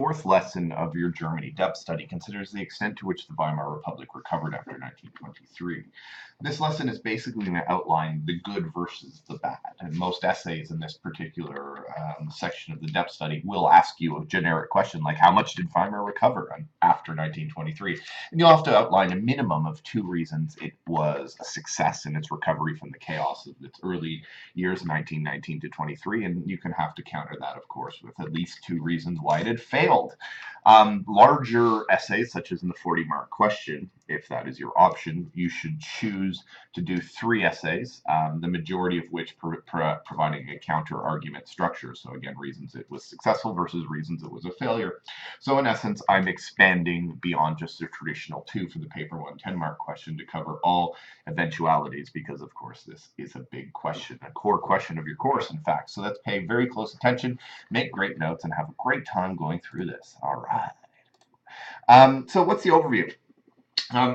fourth lesson of your Germany depth study considers the extent to which the Weimar Republic recovered after 1923. This lesson is basically going to outline the good versus the bad, and most essays in this particular section of the depth study will ask you a generic question like, how much did Weimar recover after 1923? And you'll have to outline a minimum of two reasons it was a success in its recovery from the chaos of its early years, 1919 to 23, and you can have to counter that, of course, with at least two reasons why it had failed. Larger essays, such as in the 40-mark question, if that is your option, you should choose to do 3 essays, the majority of which providing a counter-argument structure. So again, reasons it was successful versus reasons it was a failure. So in essence, I'm expanding beyond just the traditional 2 for the paper 1 10-mark question to cover all eventualities, because of course this is a big question, a core question of your course, in fact. So let's pay very close attention, make great notes, and have a great time going through this. All right. So what's the overview?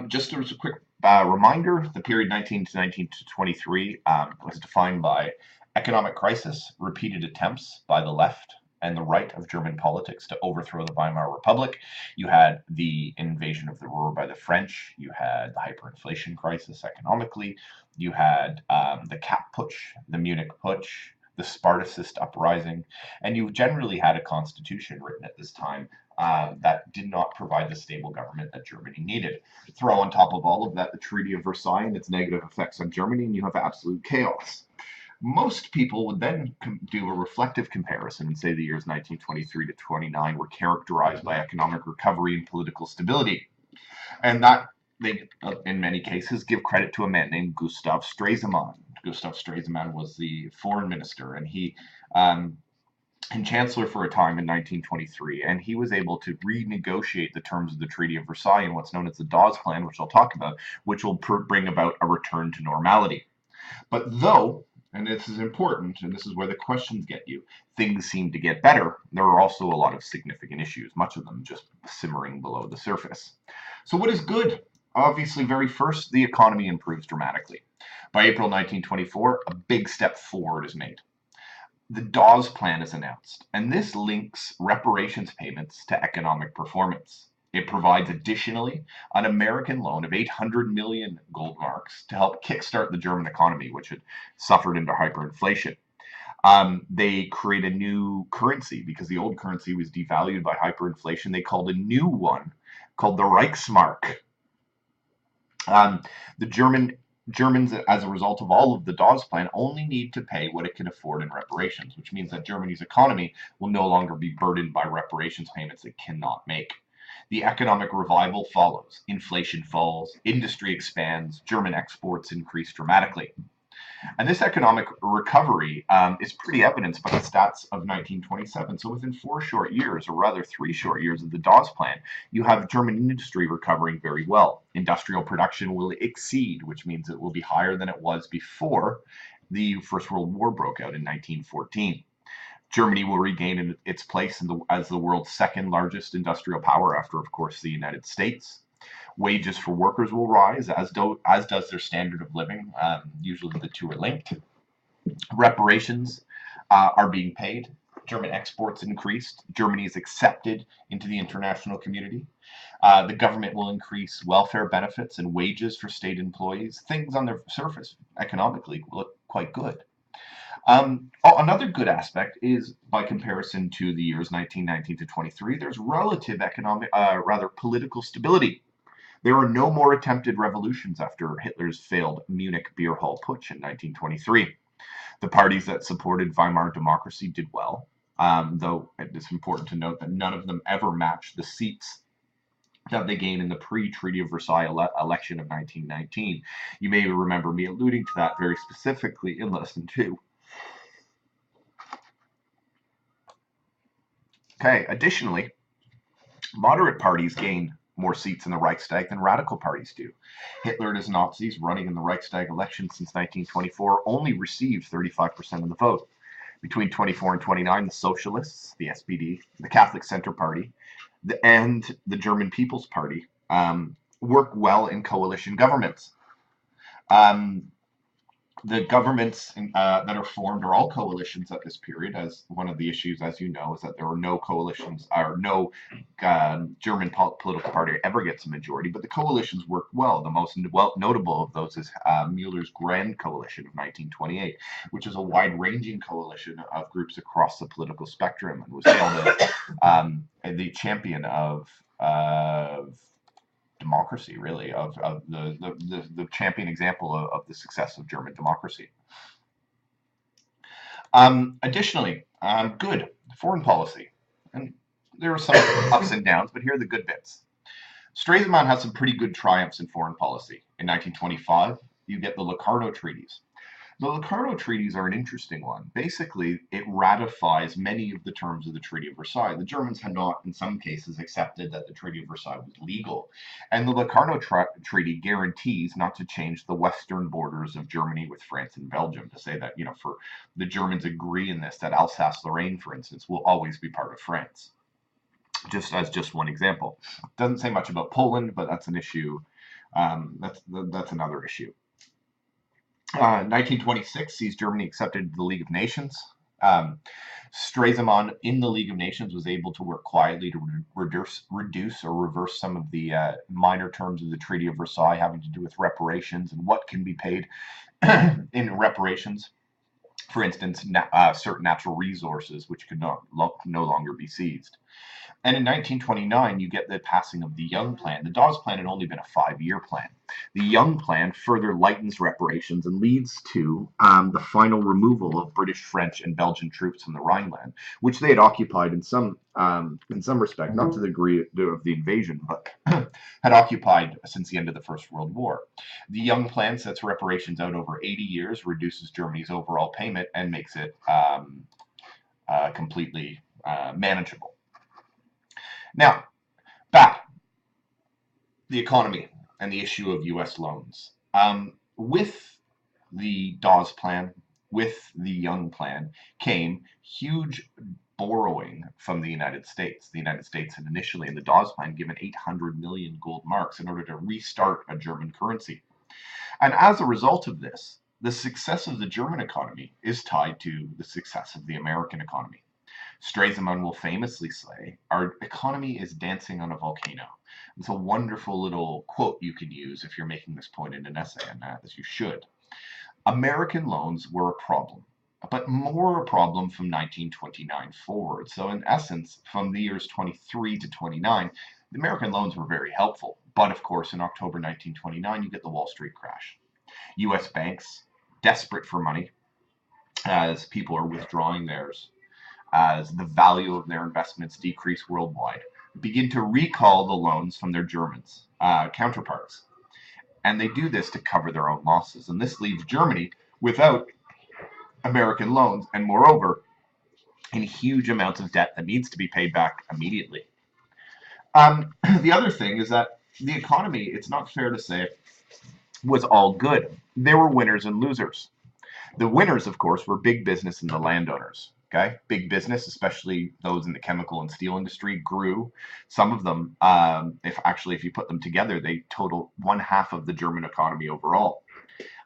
Just as a quick reminder, the period 1919 to 23 was defined by economic crisis, repeated attempts by the left and the right of German politics to overthrow the Weimar Republic. You had the invasion of the Ruhr by the French. You had the hyperinflation crisis economically. You had the Kapp Putsch, the Munich Putsch, the Spartacist uprising, and you generally had a constitution written at this time that did not provide the stable government that Germany needed. Throw on top of all of that the Treaty of Versailles and its negative effects on Germany, and you have absolute chaos. Most people would then do a reflective comparison and say the years 1923 to 29 were characterized by economic recovery and political stability. And that they, in many cases, give credit to a man named Gustav Stresemann. Gustav Stresemann was the foreign minister, and he and chancellor for a time in 1923, and he was able to renegotiate the terms of the Treaty of Versailles and what's known as the Dawes Plan, which I'll talk about, which will bring about a return to normality. But though, and this is important, and this is where the questions get you, things seem to get better, there are also a lot of significant issues, much of them just simmering below the surface. So what is good? Obviously, very first, the economy improves dramatically. By April 1924, a big step forward is made. The Dawes Plan is announced, and this links reparations payments to economic performance. It provides additionally an American loan of 800 million gold marks to help kickstart the German economy, which had suffered into hyperinflation. They create a new currency because the old currency was devalued by hyperinflation. They called a new one called the Reichsmark. The Germans, as a result of all of the Dawes Plan, only need to pay what it can afford in reparations, which means that Germany's economy will no longer be burdened by reparations payments it cannot make. The economic revival follows. Inflation falls, industry expands, German exports increase dramatically. And this economic recovery is pretty evidenced by the stats of 1927. So within 4 short years, or rather 3 short years of the Dawes Plan, you have German industry recovering very well. Industrial production will exceed, which means it will be higher than it was before the First World War broke out in 1914. Germany will regain its place as the world's second largest industrial power after, of course, the United States. Wages for workers will rise, as does their standard of living. Usually the two are linked. Reparations are being paid. German exports increased. Germany is accepted into the international community. The government will increase welfare benefits and wages for state employees. Things on the surface, economically, look quite good. Another good aspect is, by comparison to the years 1919 to 23, there's relative political stability. There are no more attempted revolutions after Hitler's failed Munich beer hall putsch in 1923. The parties that supported Weimar democracy did well, though it's important to note that none of them ever matched the seats that they gained in the pre-Treaty of Versailles election of 1919. You may remember me alluding to that very specifically in Lesson 2. Okay, additionally, moderate parties gain more seats in the Reichstag than radical parties do. Hitler and his Nazis running in the Reichstag election since 1924 only received 35% of the vote. Between 24 and 29, the Socialists, the SPD, the Catholic Center Party, and the German People's Party work well in coalition governments. The governments that are formed are all coalitions at this period. As one of the issues, as you know, is that there were no coalitions or no German political party ever gets a majority. But the coalitions worked well. The most notable of those is Mueller's Grand Coalition of 1928, which is a wide-ranging coalition of groups across the political spectrum, and was hailed as the champion of democracy, really, of the champion example of the success of German democracy. Additionally, good foreign policy. And there are some ups and downs, but here are the good bits. Stresemann has some pretty good triumphs in foreign policy. In 1925, you get the Locarno Treaties. The Locarno Treaties are an interesting one. Basically, it ratifies many of the terms of the Treaty of Versailles. The Germans had not, in some cases, accepted that the Treaty of Versailles was legal. And the Locarno Treaty guarantees not to change the western borders of Germany with France and Belgium, to say that, for the Germans agree in this, that Alsace-Lorraine, for instance, will always be part of France. Just one example. Doesn't say much about Poland, but that's an issue. That's another issue. 1926 sees Germany accepted the League of Nations. Stresemann in the League of Nations was able to work quietly to reduce or reverse some of the minor terms of the Treaty of Versailles having to do with reparations and what can be paid in reparations. For instance, certain natural resources which could no longer be seized. And in 1929, you get the passing of the Young Plan. The Dawes Plan had only been a 5-year plan. The Young Plan further lightens reparations and leads to the final removal of British, French, and Belgian troops from the Rhineland, which they had occupied in some respect, not to the degree of the invasion, but had occupied since the end of the First World War. The Young Plan sets reparations out over 80 years, reduces Germany's overall payment, and makes it completely manageable. Now, back the economy and the issue of U.S. loans. With the Dawes Plan, with the Young Plan, came huge borrowing from the United States. The United States had initially, in the Dawes Plan, given 800 million gold marks in order to restart a German currency. And as a result of this, the success of the German economy is tied to the success of the American economy. Stresemann will famously say, "Our economy is dancing on a volcano." It's a wonderful little quote you can use if you're making this point in an essay, and as you should. American loans were a problem, but more a problem from 1929 forward. So in essence, from the years 23 to 29, the American loans were very helpful. But of course, in October 1929, you get the Wall Street crash. U.S. banks, desperate for money, as people are withdrawing theirs, as the value of their investments decrease worldwide, begin to recall the loans from their German counterparts. And they do this to cover their own losses. And this leaves Germany without American loans, and moreover, in huge amounts of debt that needs to be paid back immediately. The other thing is that the economy, it's not fair to say, was all good. There were winners and losers. The winners, of course, were big business and the landowners. Okay, big business, especially those in the chemical and steel industry, grew. Some of them, if you put them together, they total 1/2 of the German economy overall.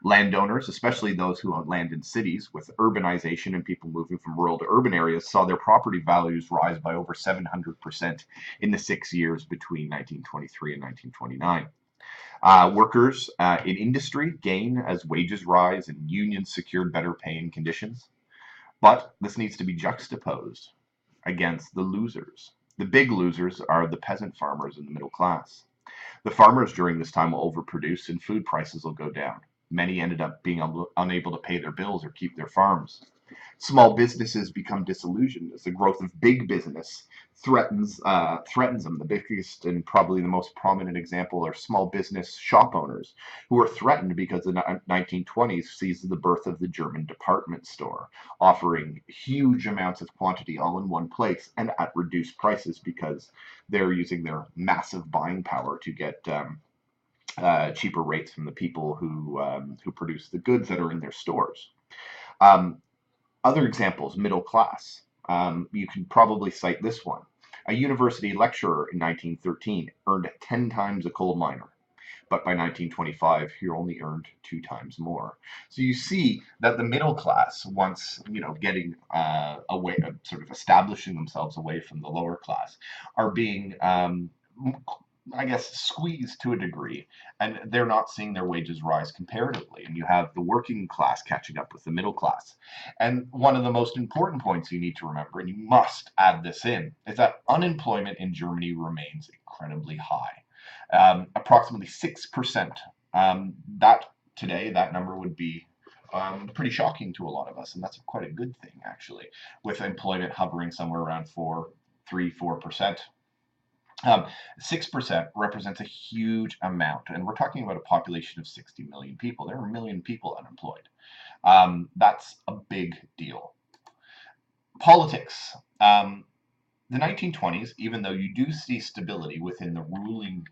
Landowners, especially those who own land in cities, with urbanization and people moving from rural to urban areas, saw their property values rise by over 700% in the 6 years between 1923 and 1929. Workers in industry gain as wages rise and unions secured better pay and conditions. But this needs to be juxtaposed against the losers. The big losers are the peasant farmers and the middle class. The farmers during this time will overproduce and food prices will go down. Many ended up being unable to pay their bills or keep their farms. Small businesses become disillusioned as the growth of big business threatens them. The biggest and probably the most prominent example are small business shop owners who are threatened because the 1920s sees the birth of the German department store, offering huge amounts of quantity all in one place and at reduced prices because they're using their massive buying power to get cheaper rates from the people who produce the goods that are in their stores. Other examples, middle class. You can probably cite this one. A university lecturer in 1913 earned 10 times a coal miner. but by 1925, he only earned 2 times more. So you see that the middle class, once getting away, sort of establishing themselves away from the lower class, are being I guess, squeezed to a degree, and they're not seeing their wages rise comparatively. And you have the working class catching up with the middle class. And one of the most important points you need to remember, and you must add this in, is that unemployment in Germany remains incredibly high, approximately 6%. That today, that number would be pretty shocking to a lot of us, and that's quite a good thing, actually, with employment hovering somewhere around 4%. 6% represents a huge amount, and we're talking about a population of 60 million people. There are a million people unemployed. That's a big deal. Politics. The 1920s, even though you do see stability within the ruling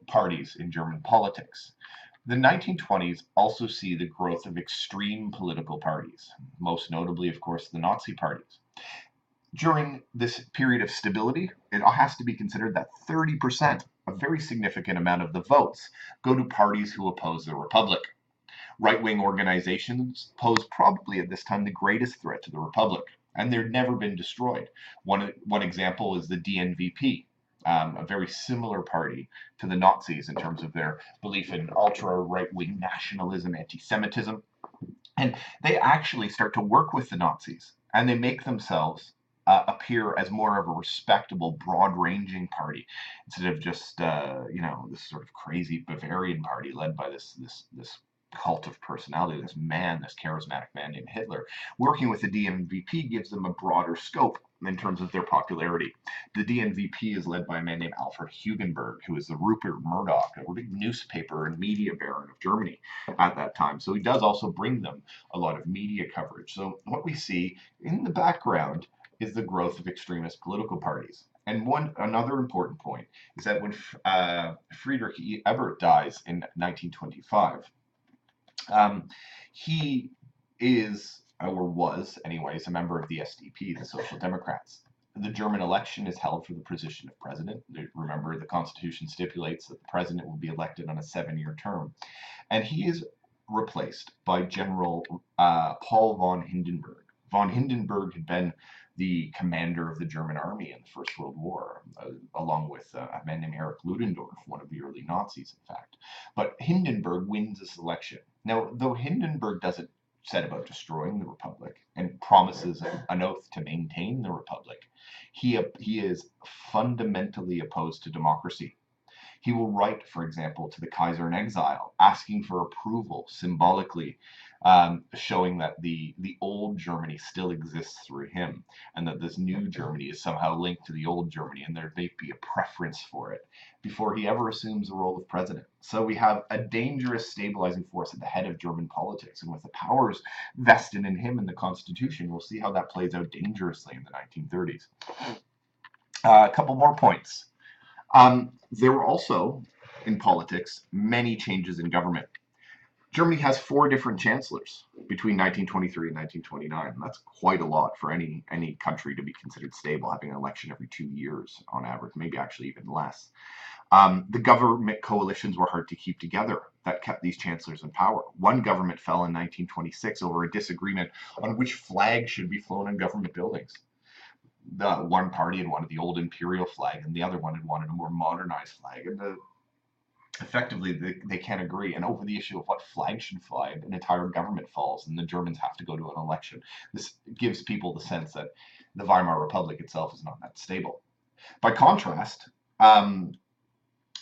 parties in German politics, the 1920s also see the growth of extreme political parties, most notably, of course, the Nazi parties. During this period of stability, it has to be considered that 30%, a very significant amount of the votes, go to parties who oppose the Republic. Right-wing organizations pose probably at this time the greatest threat to the Republic, and they've never been destroyed. One example is the DNVP, a very similar party to the Nazis in terms of their belief in ultra-right-wing nationalism, anti-Semitism. And they actually start to work with the Nazis, and they make themselves appear as more of a respectable, broad-ranging party instead of just this sort of crazy Bavarian party led by this cult of personality, this charismatic man named Hitler. Working with the DNVP gives them a broader scope in terms of their popularity. The DNVP is led by a man named Alfred Hugenberg, who is the Rupert Murdoch, a big newspaper and media baron of Germany at that time. So he does also bring them a lot of media coverage. So what we see in the background is the growth of extremist political parties. And another important point is that when Friedrich Ebert dies in 1925, he is, or was anyways, a member of the SDP, the Social Democrats. The German election is held for the position of president. Remember, the Constitution stipulates that the president will be elected on a 7-year term. And he is replaced by General Paul von Hindenburg. Von Hindenburg had been the commander of the German army in the First World War, along with a man named Erich Ludendorff, one of the early Nazis, in fact. But Hindenburg wins this election. Now, though Hindenburg doesn't set about destroying the Republic and promises an oath to maintain the Republic, he is fundamentally opposed to democracy. He will write, for example, to the Kaiser in exile, asking for approval, symbolically showing that the old Germany still exists through him, and that this new Germany is somehow linked to the old Germany, and there may be a preference for it, before he ever assumes the role of president. So we have a dangerous stabilizing force at the head of German politics, and with the powers vested in him in the Constitution, we'll see how that plays out dangerously in the 1930s. A couple more points. There were also, in politics, many changes in government. Germany has 4 different chancellors between 1923 and 1929. That's quite a lot for any country to be considered stable, having an election every 2 years on average, maybe actually even less. The government coalitions were hard to keep together. That kept these chancellors in power. One government fell in 1926 over a disagreement on which flag should be flown in government buildings. The one party had wanted the old imperial flag, and the other one had wanted a more modernized flag. And effectively, they can't agree. And over the issue of what flag should fly, an entire government falls, and the Germans have to go to an election. This gives people the sense that the Weimar Republic itself is not that stable. By contrast,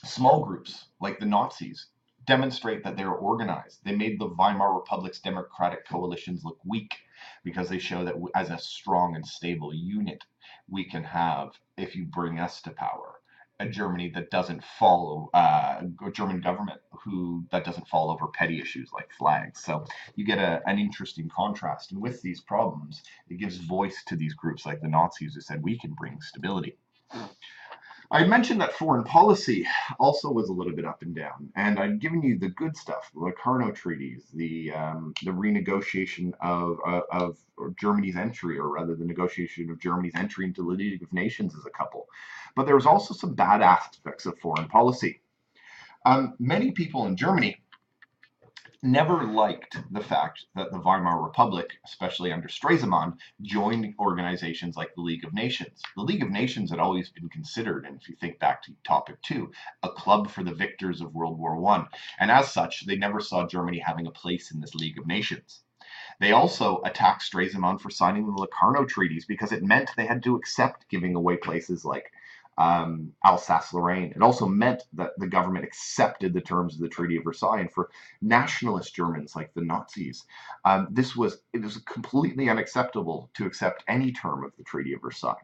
small groups like the Nazis demonstrate that they're organized. They made the Weimar Republic's democratic coalitions look weak, because they show that as a strong and stable unit, we can have, if you bring us to power, a Germany that doesn't follow, a German government that doesn't fall over petty issues like flags. So you get an interesting contrast. And with these problems, it gives voice to these groups like the Nazis who said, we can bring stability. I mentioned that foreign policy also was a little bit up and down, and I've given you the good stuff, the Locarno treaties, the renegotiation of Germany's entry, or rather the negotiation of Germany's entry into the League of Nations as a couple. But there was also some bad aspects of foreign policy. Many people in Germany never liked the fact that the Weimar Republic, especially under Stresemann, joined organizations like the League of Nations. The League of Nations had always been considered, and if you think back to topic 2, a club for the victors of World War I. And as such, they never saw Germany having a place in this League of Nations. They also attacked Stresemann for signing the Locarno treaties because it meant they had to accept giving away places like Alsace-Lorraine. It also meant that the government accepted the terms of the Treaty of Versailles. And for nationalist Germans like the Nazis, it was completely unacceptable to accept any term of the Treaty of Versailles.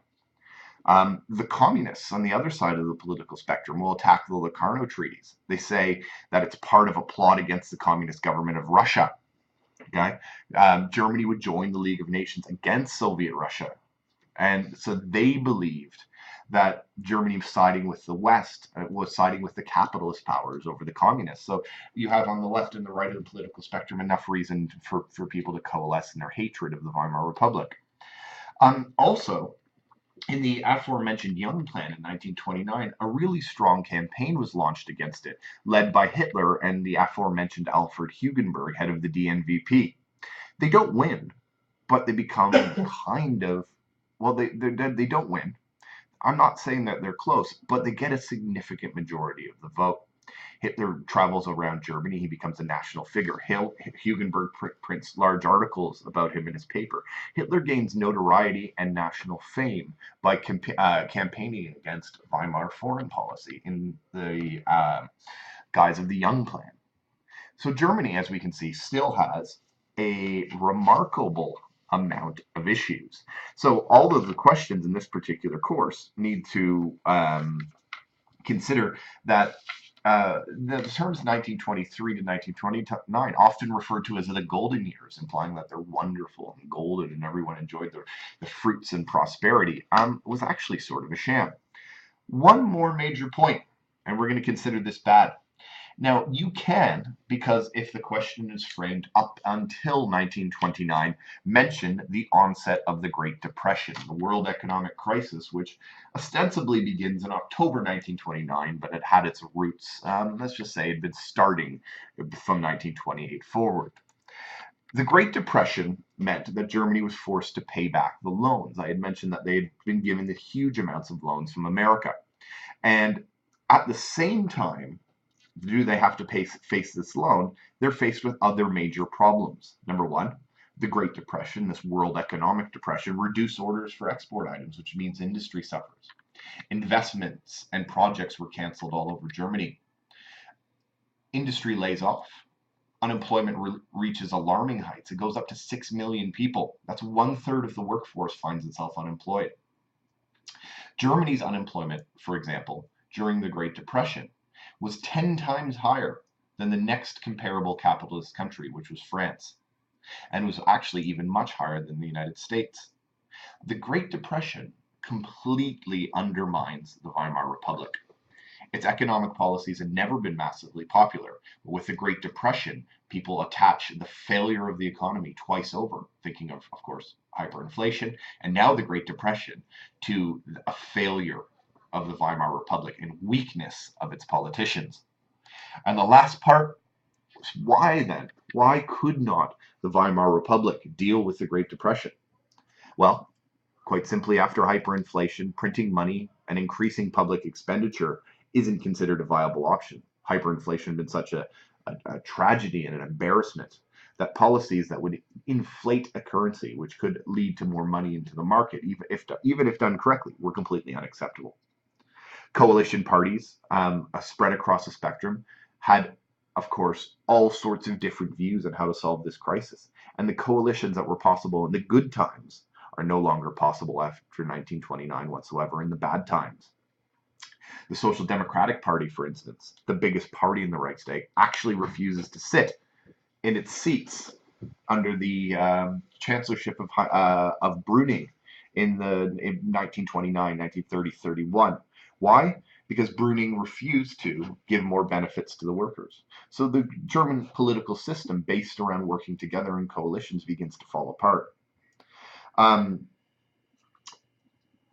The communists on the other side of the political spectrum will attack the Locarno treaties. They say that it's part of a plot against the communist government of Russia. Okay, Germany would join the League of Nations against Soviet Russia, and so they believed that Germany was siding with the West, was siding with the capitalist powers over the communists. So you have on the left and the right of the political spectrum enough reason for people to coalesce in their hatred of the Weimar Republic. Also, in the aforementioned Young Plan in 1929, a really strong campaign was launched against it, led by Hitler and the aforementioned Alfred Hugenberg, head of the DNVP. They don't win, but they become kind of, well, they don't win. I'm not saying that they're close, but they get a significant majority of the vote. Hitler travels around Germany. He becomes a national figure. Hugenberg prints large articles about him in his paper. Hitler gains notoriety and national fame by campaigning against Weimar foreign policy in the guise of the Young Plan. So Germany, as we can see, still has a remarkable amount of issues. So all of the questions in this particular course need to consider that the terms 1923 to 1929 often referred to as the golden years, implying that they're wonderful and golden and everyone enjoyed the fruits and prosperity, was actually sort of a sham. One more major point, and we're going to consider this bad. Now, you can, because if the question is framed up until 1929, mention the onset of the Great Depression, the world economic crisis, which ostensibly begins in October 1929, but it had its roots, let's just say, it had been starting from 1928 forward. The Great Depression meant that Germany was forced to pay back the loans. I had mentioned that they had been given the huge amounts of loans from America. And at the same time, do they have to face this loan? They're faced with other major problems. Number one, the Great Depression, this world economic depression, reduced orders for export items, which means industry suffers. Investments and projects were canceled all over Germany. Industry lays off. Unemployment reaches alarming heights. It goes up to 6 million people. That's 1/3 of the workforce finds itself unemployed. Germany's unemployment, for example, during the Great Depression, was 10 times higher than the next comparable capitalist country, which was France, and was actually even much higher than the United States. The Great Depression completely undermines the Weimar Republic. Its economic policies had never been massively popular, but with the Great Depression, people attach the failure of the economy twice over, thinking of course, hyperinflation, and now the Great Depression, to a failure of the Weimar Republic and weakness of its politicians. And the last part was why then? Why could not the Weimar Republic deal with the Great Depression? Well, quite simply, after hyperinflation, printing money and increasing public expenditure isn't considered a viable option. Hyperinflation had been such a tragedy and an embarrassment that policies that would inflate a currency, which could lead to more money into the market, even if done correctly, were completely unacceptable. Coalition parties, spread across the spectrum, had, of course, all sorts of different views on how to solve this crisis. And the coalitions that were possible in the good times are no longer possible after 1929 whatsoever in the bad times. The Social Democratic Party, for instance, the biggest party in the Reichstag, actually refuses to sit in its seats under the chancellorship of Brüning in 1929, 1930, 31. Why? Because Brüning refused to give more benefits to the workers. So the German political system, based around working together in coalitions, begins to fall apart.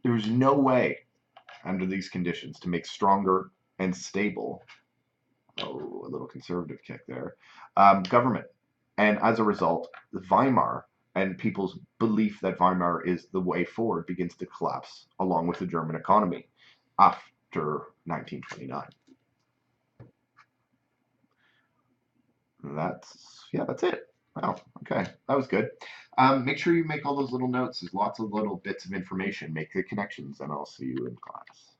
There's no way under these conditions to make stronger and stable Oh, a little conservative kick there. Government. And as a result, Weimar and people's belief that Weimar is the way forward begins to collapse along with the German economy after 1929. That's it. Wow. Okay, that was good. Make sure you make all those little notes. There's lots of little bits of information. Make the connections, and I'll see you in class.